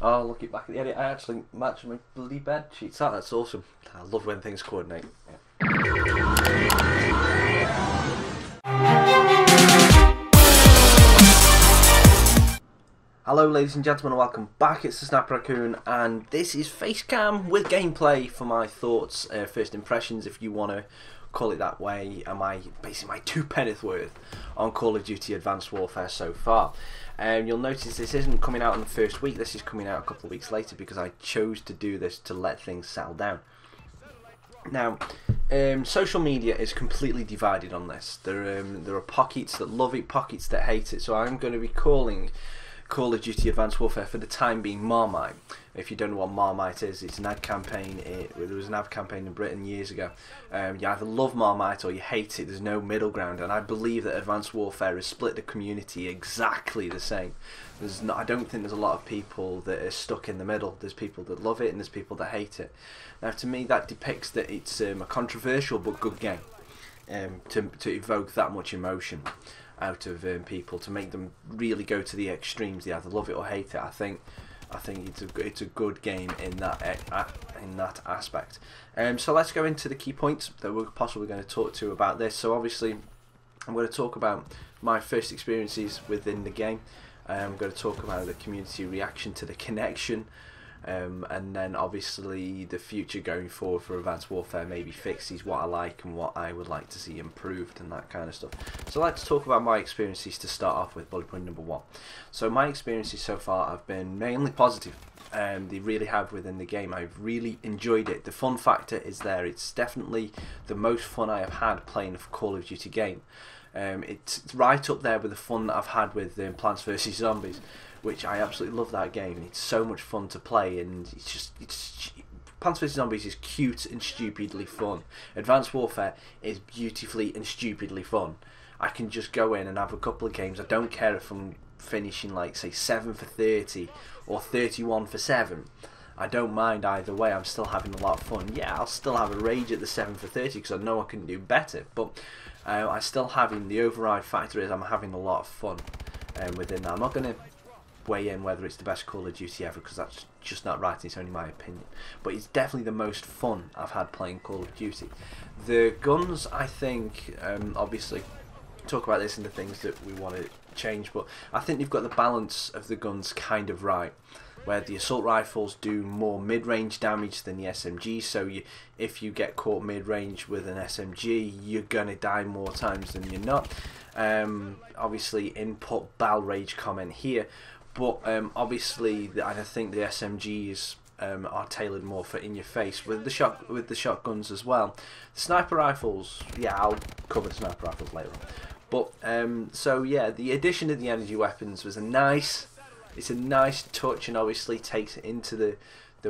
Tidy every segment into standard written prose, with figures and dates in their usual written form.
Oh, looking back at the edit, I actually matched my bloody bed sheets. That's awesome. I love when things coordinate. Hello ladies and gentlemen, and welcome back. It's the Snap Raccoon, and this is Facecam with gameplay for my thoughts, first impressions if you want to call it that way, and basically my two penneth worth on Call of Duty Advanced Warfare so far. You'll notice this isn't coming out in the first week, this is coming out a couple of weeks later because I chose to do this to let things settle down. Now, social media is completely divided on this. There are pockets that love it, pockets that hate it, so I'm going to be calling Call of Duty Advanced Warfare for the time being Marmite. If you don't know what Marmite is, it's an ad campaign. There was an ad campaign in Britain years ago. You either love Marmite or you hate it. There's no middle ground, and I believe that Advanced Warfare has split the community exactly the same. I don't think there's a lot of people that are stuck in the middle. There's people that love it and there's people that hate it. Now, to me, that depicts that it's a controversial but good game to evoke that much emotion out of people, to make them really go to the extremes. They either love it or hate it. I think it's a good game in that aspect. So let's go into the key points that we're possibly going to talk to about this. So obviously, I'm going to talk about my first experiences within the game. I'm going to talk about the community reaction to the connection. And then obviously the future going forward for Advanced Warfare, maybe fixes, what I like and what I would like to see improved and that kind of stuff. So let's talk about my experiences to start off with. Bullet point number one. So my experiences so far have been mainly positive. They really have within the game. I've really enjoyed it. The fun factor is there. It's definitely the most fun I have had playing a Call of Duty game. It's right up there with the fun that I've had with Plants vs Zombies, which I absolutely love that game. It's so much fun to play, and Plants vs Zombies is cute and stupidly fun. Advanced Warfare is beautifully and stupidly fun. I can just go in and have a couple of games. I don't care if I'm finishing like say 7 for 30 or 31 for 7. I don't mind either way. I'm still having a lot of fun. Yeah, I'll still have a rage at the 7 for 30 because I know I can do better, but I still having the override factor is I'm having a lot of fun within that. I'm not going to weigh in whether it's the best Call of Duty ever because that's just not right, it's only my opinion, but it's definitely the most fun I've had playing Call of Duty. The guns, I think, obviously talk about this in the things that we want to change, but I think you've got the balance of the guns kind of right, where the assault rifles do more mid-range damage than the SMG, so if you get caught mid-range with an SMG, you're gonna die more times than you're not. Obviously input bal rage comment here, but obviously I think the SMGs are tailored more for in your face with the shotguns as well. The sniper rifles, yeah, I'll cover the sniper rifles later on. But so yeah, the addition of the energy weapons was a nice touch, and obviously takes it into the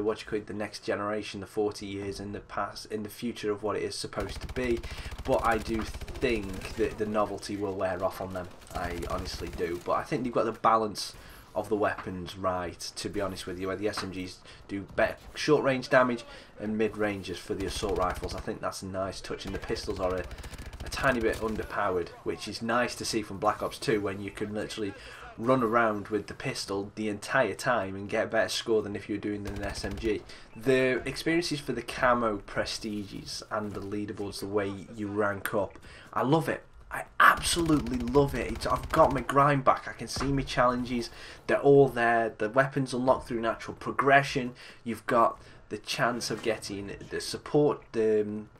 what you call it, the next generation, the 40 years in the past, in the future of what it is supposed to be. But I do think that the novelty will wear off on them. I honestly do. But I think you've got the balance of the weapons right, to be honest with you, where the SMGs do better short range damage and mid ranges for the assault rifles. I think that's a nice touch, and the pistols are a tiny bit underpowered, which is nice to see from Black Ops 2, when you can literally run around with the pistol the entire time and get a better score than if you were doing an SMG. The experiences for the camo prestiges and the leaderboards, the way you rank up, I love it. I absolutely love it. I've got my grind back. I can see my challenges. They're all there. The weapons unlock through natural progression. You've got the chance of getting the support,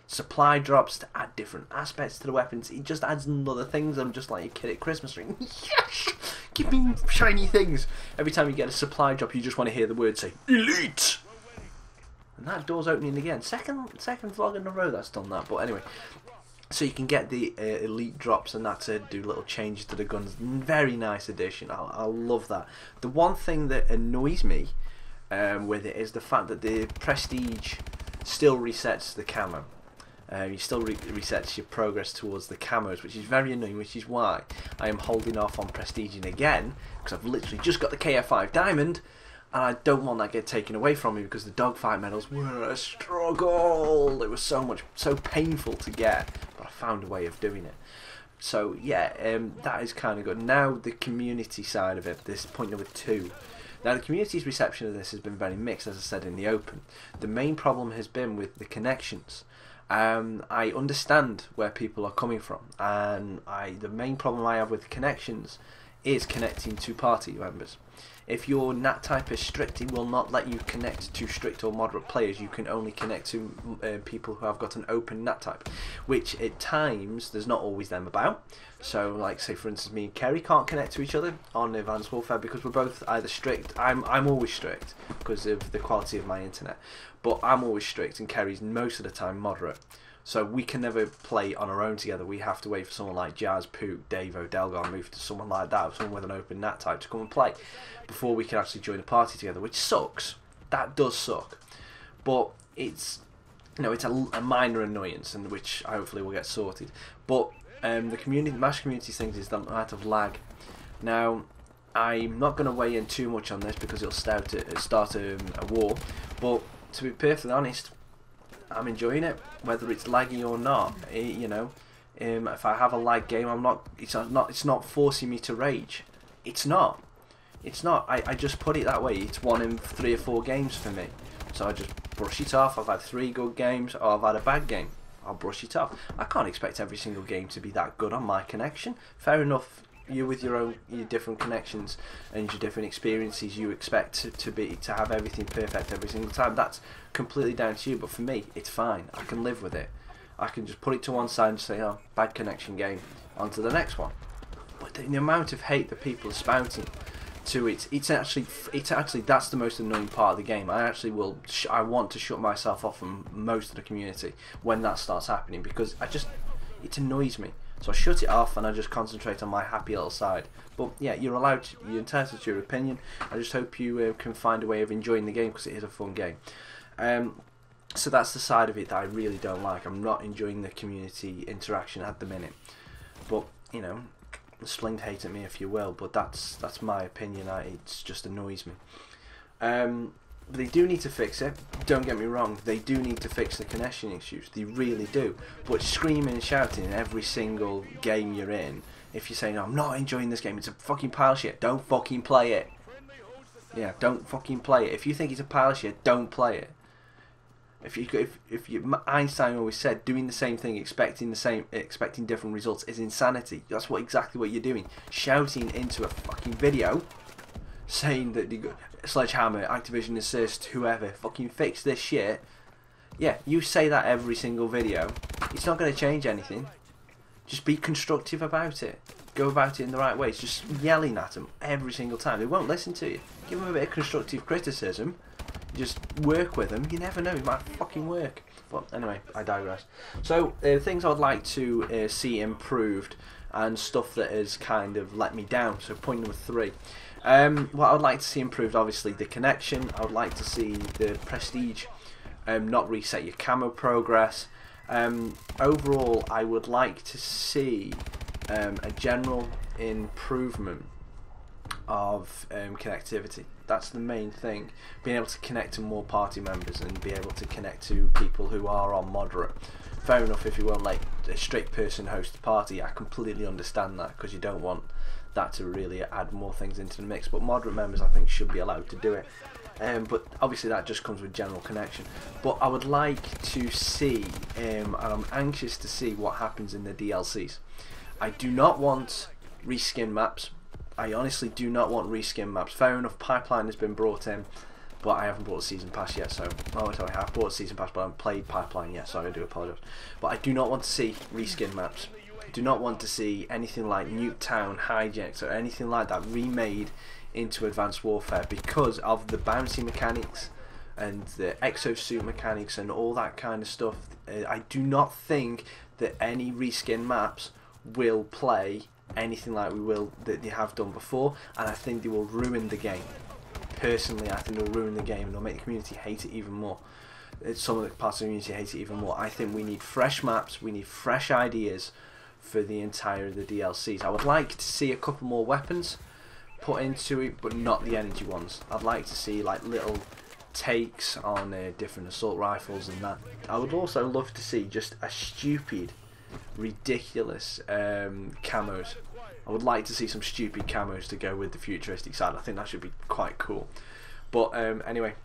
supply drops to add different aspects to the weapons. It just adds other things. I'm just like a kid at Christmas ring. Yes! Give me shiny things. Every time you get a supply drop, you just want to hear the word say elite. And that door's opening again. Second vlog in a row that's done that. But anyway, so you can get the elite drops, and that to do little changes to the guns. Very nice addition. I love that. The one thing that annoys me with it is the fact that the prestige still resets the camo. You still resets your progress towards the camos, which is very annoying, which is why I am holding off on prestiging again, because I've literally just got the KF5 diamond, and I don't want that to get taken away from me, because the dogfight medals were a struggle. It was so painful to get, but I found a way of doing it. So yeah, that is kind of good. Now the community side of it, this point number 2. Now, the community's reception of this has been very mixed, as I said in the open. The main problem has been with the connections. I understand where people are coming from, and the main problem I have with connections is connecting to party members. If your NAT type is strict, it will not let you connect to strict or moderate players. You can only connect to people who have got an open NAT type, which at times there's not always them about. So, like, say for instance, me and Kerry can't connect to each other on Advanced Warfare because we're both either strict. I'm always strict because of the quality of my internet, but I'm always strict, and Kerry's most of the time moderate. So we can never play on our own together. We have to wait for someone like Jazz, Pook, Davo, Delgar, move to someone like that, someone with an open NAT type to come and play before we can actually join a party together, which sucks. That does suck. But it's, you know, it's a minor annoyance, and which hopefully will get sorted. But the community, Mash community things is the amount of lag. Now, I'm not going to weigh in too much on this because it'll start a war. But to be perfectly honest, I'm enjoying it, whether it's laggy or not. You know, if I have a lag game, it's not forcing me to rage. It's not. I just put it that way. It's 1 in 3 or 4 games for me, so I just brush it off. I've had 3 good games, or I've had a bad game. I'll brush it off. I can't expect every single game to be that good on my connection. Fair enough. You with your different connections and your different experiences, you expect to have everything perfect every single time. That's completely down to you. But for me, it's fine. I can live with it. I can just put it to one side and say, "Oh, bad connection game." On to the next one. But the amount of hate that people are spouting to it's actually that's the most annoying part of the game. I want to shut myself off from most of the community when that starts happening, because it annoys me. So I shut it off and I just concentrate on my happy little side. But yeah, you're entitled to your opinion. I just hope you can find a way of enjoying the game, because it is a fun game. So that's the side of it that I really don't like. I'm not enjoying the community interaction at the minute. But, you know, sling hate at me if you will, but that's my opinion. It just annoys me. They do need to fix it, don't get me wrong. They do need to fix the connection issues, they really do. But screaming and shouting in every single game you're in, if you're saying, "No, I'm not enjoying this game, it's a fucking pile of shit," don't fucking play it. Yeah, don't fucking play it. If you think it's a pile of shit, don't play it. Einstein always said, doing the same thing, expecting different results is insanity. That's exactly what you're doing. Shouting into a fucking video, saying that Sledgehammer, Activision Assist, whoever, fucking fix this shit. Yeah, you say that every single video. It's not going to change anything. Just be constructive about it. Go about it in the right way. It's just yelling at them every single time. They won't listen to you. Give them a bit of constructive criticism. Just work with them. You never know, it might fucking work. But anyway, I digress. So, things I'd like to see improved, and stuff that has kind of let me down. So point number 3. What I would like to see improved, obviously, the connection. I would like to see the prestige not reset your camo progress. Overall, I would like to see a general improvement of connectivity. That's the main thing. Being able to connect to more party members and be able to connect to people who are on moderate. Fair enough if you won't let a strict person host the party. I completely understand that, because you don't want that to really add more things into the mix. But moderate members, I think, should be allowed to do it. But obviously that just comes with general connection. But I would like to see, and I'm anxious to see what happens in the DLCs. I do not want reskin maps. I honestly do not want reskin maps. Fair enough, Pipeline has been brought in, but I haven't bought a season pass yet. So, oh, sorry, I have bought a season pass, but I haven't played Pipeline yet. So I do apologise. But I do not want to see reskin maps. I do not want to see anything like Nuketown, Hijacks, or anything like that remade into Advanced Warfare, because of the bouncy mechanics and the exosuit mechanics and all that kind of stuff. I do not think that any reskin maps will play anything like that they have done before, and I think they will ruin the game. Personally, I think they'll ruin the game and they'll make the community hate it even more. Some of the parts of the community hate it even more. I think we need fresh maps, we need fresh ideas for the entire of the DLCs. I would like to see a couple more weapons put into it, but not the energy ones. I'd like to see like little takes on different assault rifles and that. I would also love to see just a stupid, ridiculous camos I would like to see some stupid camos to go with the futuristic side. I think that should be quite cool. But anyway,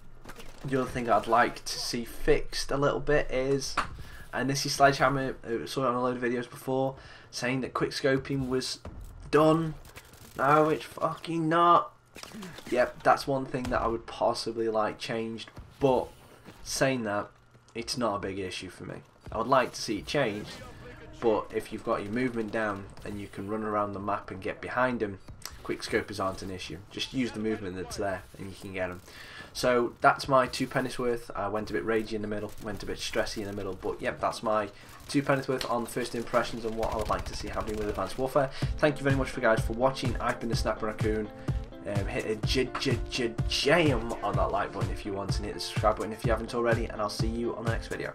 the other thing I'd like to see fixed a little bit is, and this is Sledgehammer, saw it on a load of videos before, saying that quick scoping was done. No, it's fucking not. Yep, that's one thing that I would possibly like changed, but saying that, it's not a big issue for me. I would like to see it changed, but if you've got your movement down and you can run around the map and get behind them, quick scopers aren't an issue. Just use the movement that's there and you can get them. So that's my 2 pennies worth. I went a bit ragey in the middle, went a bit stressy in the middle, but yep, that's my 2 pennies worth on first impressions and what I would like to see happening with Advanced Warfare. Thank you very much guys for watching. I've been the Snapper Raccoon. Hit a jam on that like button if you want, and hit the subscribe button if you haven't already, and I'll see you on the next video.